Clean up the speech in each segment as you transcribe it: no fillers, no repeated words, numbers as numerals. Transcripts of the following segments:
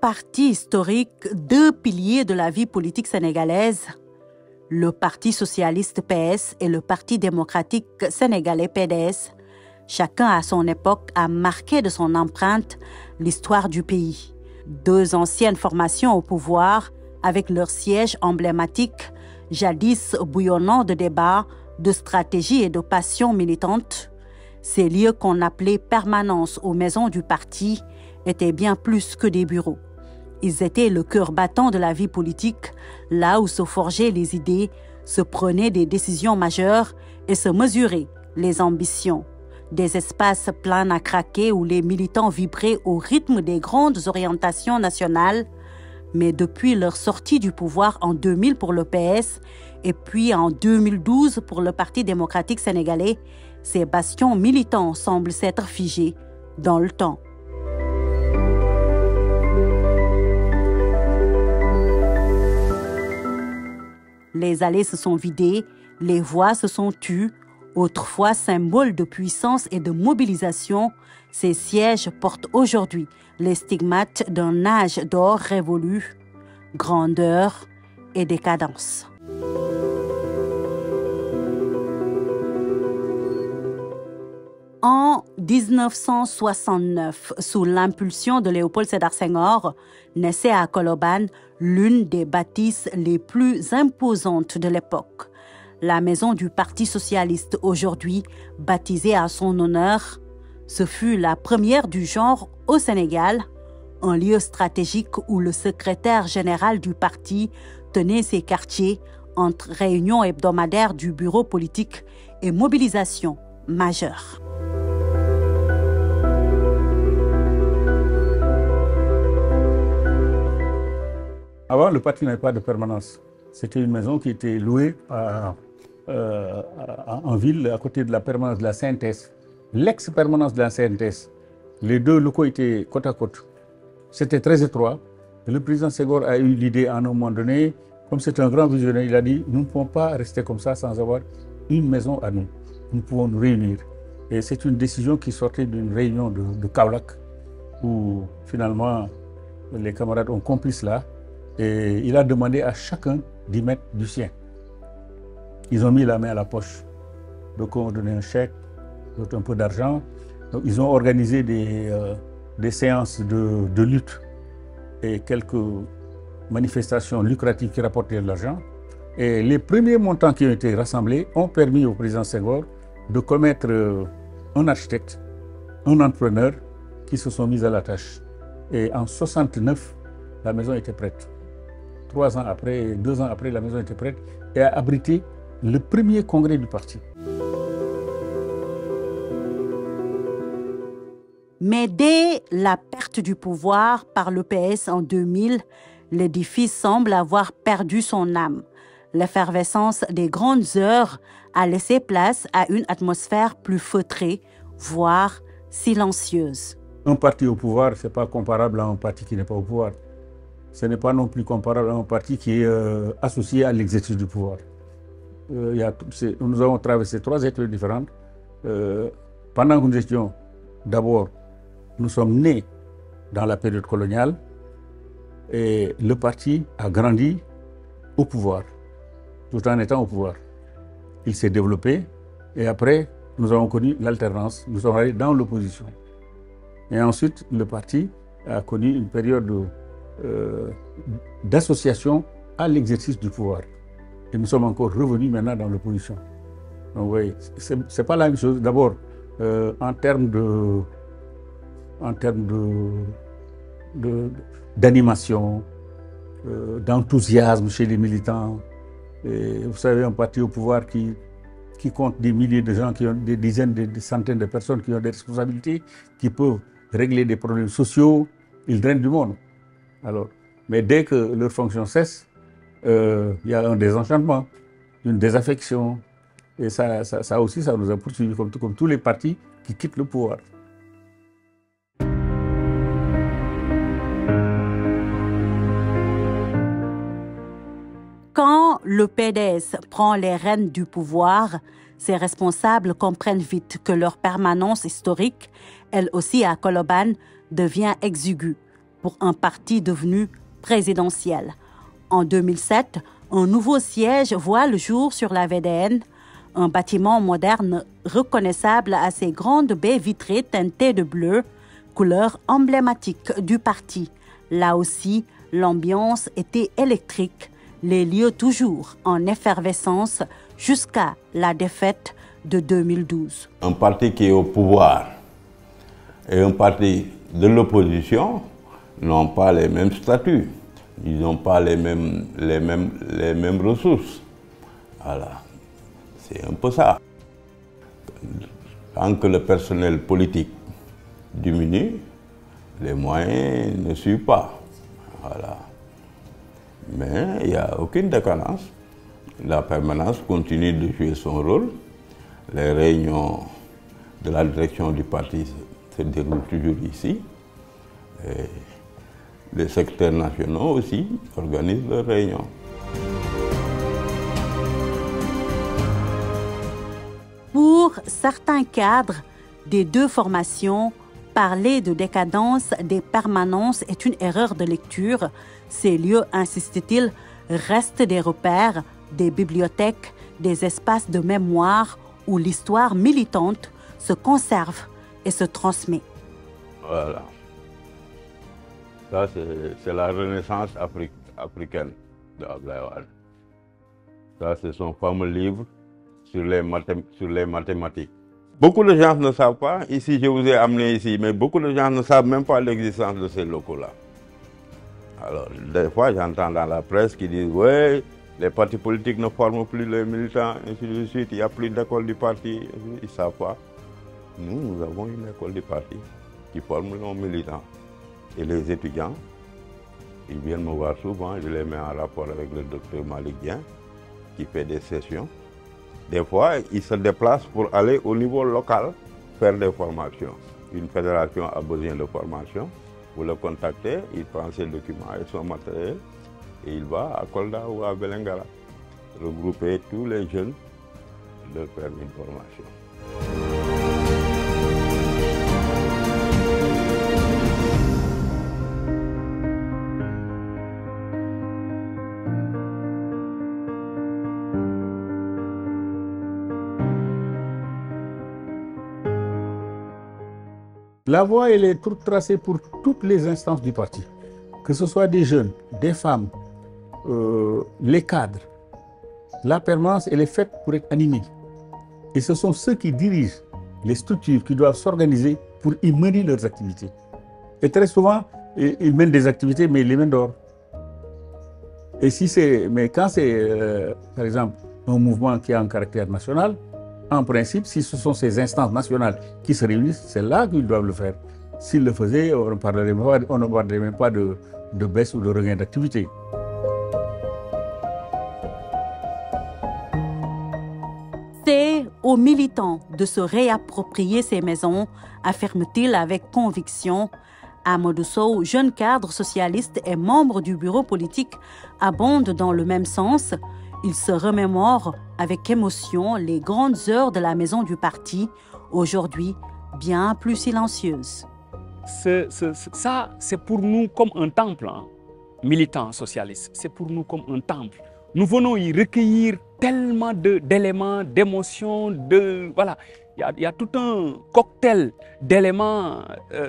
partis historiques, deux piliers de la vie politique sénégalaise, le Parti socialiste PS et le Parti démocratique sénégalais PDS, chacun à son époque a marqué de son empreinte l'histoire du pays. Deux anciennes formations au pouvoir avec leur siège emblématique, jadis bouillonnant de débats, de stratégies et de passions militantes. Ces lieux qu'on appelait permanence aux maisons du parti étaient bien plus que des bureaux. Ils étaient le cœur battant de la vie politique, là où se forgeaient les idées, se prenaient des décisions majeures et se mesuraient les ambitions. Des espaces pleins à craquer où les militants vibraient au rythme des grandes orientations nationales. Mais depuis leur sortie du pouvoir en 2000 pour le PS et puis en 2012 pour le Parti démocratique sénégalais, ces bastions militants semblent s'être figés dans le temps. Les allées se sont vidées, les voix se sont tues. Autrefois symbole de puissance et de mobilisation, ces sièges portent aujourd'hui les stigmates d'un âge d'or révolu, grandeur et décadence. En 1969, sous l'impulsion de Léopold Sédar Senghor, naissait à Colobane l'une des bâtisses les plus imposantes de l'époque. La maison du Parti socialiste, aujourd'hui baptisée à son honneur, ce fut la première du genre au Sénégal, un lieu stratégique où le secrétaire général du parti tenait ses quartiers entre réunions hebdomadaires du bureau politique et mobilisations majeures. Avant, le parti n'avait pas de permanence. C'était une maison qui était louée en ville, à côté de la permanence de la CNTS. L'ex-permanence de la CNTS, les deux locaux étaient côte à côte. C'était très étroit. Et le président Senghor a eu l'idée à un moment donné, comme c'est un grand visionnaire, il a dit « Nous ne pouvons pas rester comme ça sans avoir une maison à nous. Nous pouvons nous réunir. » Et c'est une décision qui sortait d'une réunion de Kaolack, où finalement les camarades ont compris cela. Et il a demandé à chacun d'y mettre du sien. Ils ont mis la main à la poche. Donc on a donné un chèque, d'autres un peu d'argent. Donc ils ont organisé des séances de lutte et quelques manifestations lucratives qui rapportaient de l'argent. Et les premiers montants qui ont été rassemblés ont permis au président Senghor de commettre un architecte, un entrepreneur qui se sont mis à la tâche. Et en 69, la maison était prête. 2 ans après, la maison était prête et a abrité le premier congrès du parti. Mais dès la perte du pouvoir par le PS en 2000, l'édifice semble avoir perdu son âme. L'effervescence des grandes heures a laissé place à une atmosphère plus feutrée, voire silencieuse. Un parti au pouvoir, ce n'est pas comparable à un parti qui n'est pas au pouvoir. Ce n'est pas non plus comparable à un parti qui est associé à l'exercice du pouvoir. Nous avons traversé 3 étapes différentes. Pendant que nous étions, d'abord, nous sommes nés dans la période coloniale et le parti a grandi au pouvoir, tout en étant au pouvoir. Il s'est développé et après, nous avons connu l'alternance. Nous sommes allés dans l'opposition. Et ensuite, le parti a connu une période d'association à l'exercice du pouvoir. Et nous sommes encore revenus maintenant dans l'opposition. Donc oui, c'est pas la même chose. D'abord, en termes d'animation, d'enthousiasme chez les militants. Et vous savez, un parti au pouvoir qui compte des milliers de gens, qui ont des dizaines, des centaines de personnes qui ont des responsabilités, qui peuvent régler des problèmes sociaux, ils drainent du monde. Alors, mais dès que leur fonction cesse, il y a un désenchantement, une désaffection. Et ça aussi, ça nous a poursuivis comme tous les partis qui quittent le pouvoir. Quand le PDS prend les rênes du pouvoir, ses responsables comprennent vite que leur permanence historique, elle aussi à Colobane, devient exiguë. pour un parti devenu présidentiel. En 2007, un nouveau siège voit le jour sur la VDN, un bâtiment moderne reconnaissable à ses grandes baies vitrées teintées de bleu, couleur emblématique du parti. Là aussi, l'ambiance était électrique, les lieux toujours en effervescence jusqu'à la défaite de 2012. Un parti qui est au pouvoir et un parti de l'opposition n'ont pas les mêmes statuts, ils n'ont pas les mêmes ressources. Voilà, c'est un peu ça. Tant que le personnel politique diminue, les moyens ne suivent pas. Voilà. Mais il n'y a aucune décadence. La permanence continue de jouer son rôle. Les réunions de la direction du parti se déroulent toujours ici. Et les secrétaires nationaux aussi organisent leurs réunions. Pour certains cadres des deux formations, parler de décadence des permanences est une erreur de lecture. Ces lieux, insiste-t-il, restent des repères, des bibliothèques, des espaces de mémoire où l'histoire militante se conserve et se transmet. Voilà. Ça, c'est la renaissance africaine de Abdoulaye Wade. Ça, c'est son fameux livre sur les mathématiques. Beaucoup de gens ne savent pas, ici je vous ai amené ici, mais beaucoup de gens ne savent même pas l'existence de ces locaux-là. Alors, des fois, j'entends dans la presse qui disent « ouais, les partis politiques ne forment plus les militants, ainsi de suite, il n'y a plus d'école du parti ». Ils ne savent pas. Nous avons une école du parti qui forme nos militants. Et les étudiants, ils viennent me voir souvent, je les mets en rapport avec le docteur Malick Dieng, qui fait des sessions. Des fois, ils se déplacent pour aller au niveau local faire des formations. Une fédération a besoin de formation. Vous le contactez, il prend ses documents et son matériel et il va à Kolda ou à Belengara regrouper tous les jeunes de faire une formation. La voie, elle est toute tracée pour toutes les instances du parti, que ce soit des jeunes, des femmes, les cadres. La permanence, elle est faite pour être animée. Et ce sont ceux qui dirigent les structures qui doivent s'organiser pour y mener leurs activités. Et très souvent, ils mènent des activités, mais ils les mènent dehors. Et mais quand c'est, par exemple, un mouvement qui a un caractère national, en principe, si ce sont ces instances nationales qui se réunissent, c'est là qu'ils doivent le faire. S'ils le faisaient, on ne parlerait même pas de baisse ou de regain d'activité. C'est aux militants de se réapproprier ces maisons, affirme-t-il avec conviction. Amadou Sow, jeune cadre socialiste et membre du bureau politique, abonde dans le même sens. Il se remémore avec émotion les grandes heures de la maison du parti, aujourd'hui bien plus silencieuses. Ça, c'est pour nous comme un temple, hein, militants socialistes. C'est pour nous comme un temple. Nous venons y recueillir tellement d'éléments, d'émotions, voilà. Il y a tout un cocktail d'éléments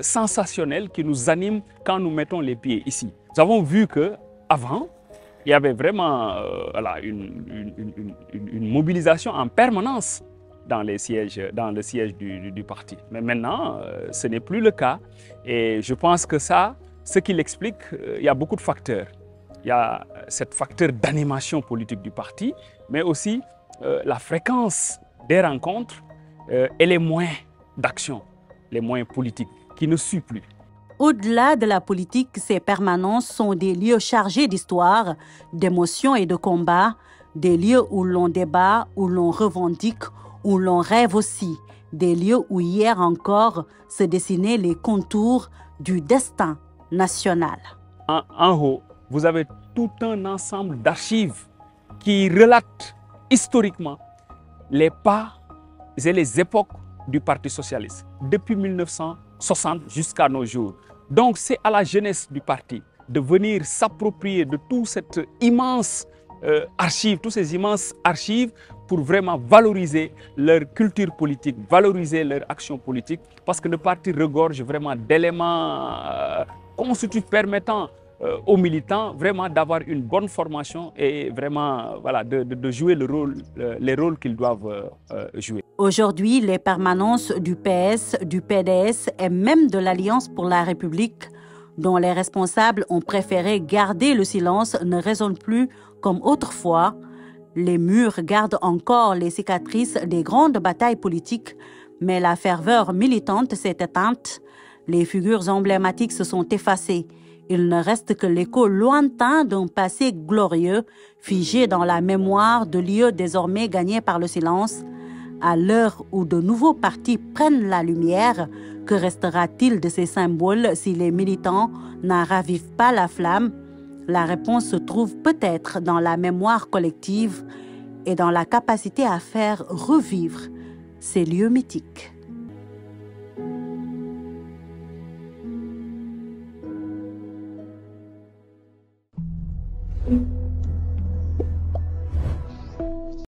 sensationnels qui nous animent quand nous mettons les pieds ici. Nous avons vu qu'avant, il y avait vraiment voilà, une mobilisation en permanence dans le siège du parti. Mais maintenant, ce n'est plus le cas. Et je pense que ça, ce qui l'explique, il y a beaucoup de facteurs. Il y a cet facteur d'animation politique du parti, mais aussi la fréquence des rencontres et les moyens d'action, les moyens politiques qui ne suivent plus. Au-delà de la politique, ces permanences sont des lieux chargés d'histoire, d'émotions et de combats, des lieux où l'on débat, où l'on revendique, où l'on rêve aussi, des lieux où hier encore se dessinaient les contours du destin national. En haut, vous avez tout un ensemble d'archives qui relatent historiquement les pas et les époques du Parti socialiste, depuis 1960 jusqu'à nos jours. Donc c'est à la jeunesse du parti de venir s'approprier de toute cette immense archive, tous ces immenses archives pour vraiment valoriser leur culture politique, valoriser leur action politique, parce que le parti regorge vraiment d'éléments constitutifs permettant aux militants vraiment d'avoir une bonne formation et vraiment voilà, de jouer les rôles qu'ils doivent jouer. Aujourd'hui, les permanences du PS, du PDS et même de l'Alliance pour la République, dont les responsables ont préféré garder le silence, ne résonnent plus comme autrefois. Les murs gardent encore les cicatrices des grandes batailles politiques, mais la ferveur militante s'est éteinte. Les figures emblématiques se sont effacées. Il ne reste que l'écho lointain d'un passé glorieux, figé dans la mémoire de lieux désormais gagnés par le silence. À l'heure où de nouveaux partis prennent la lumière, que restera-t-il de ces symboles si les militants n'en ravivent pas la flamme? La réponse se trouve peut-être dans la mémoire collective et dans la capacité à faire revivre ces lieux mythiques.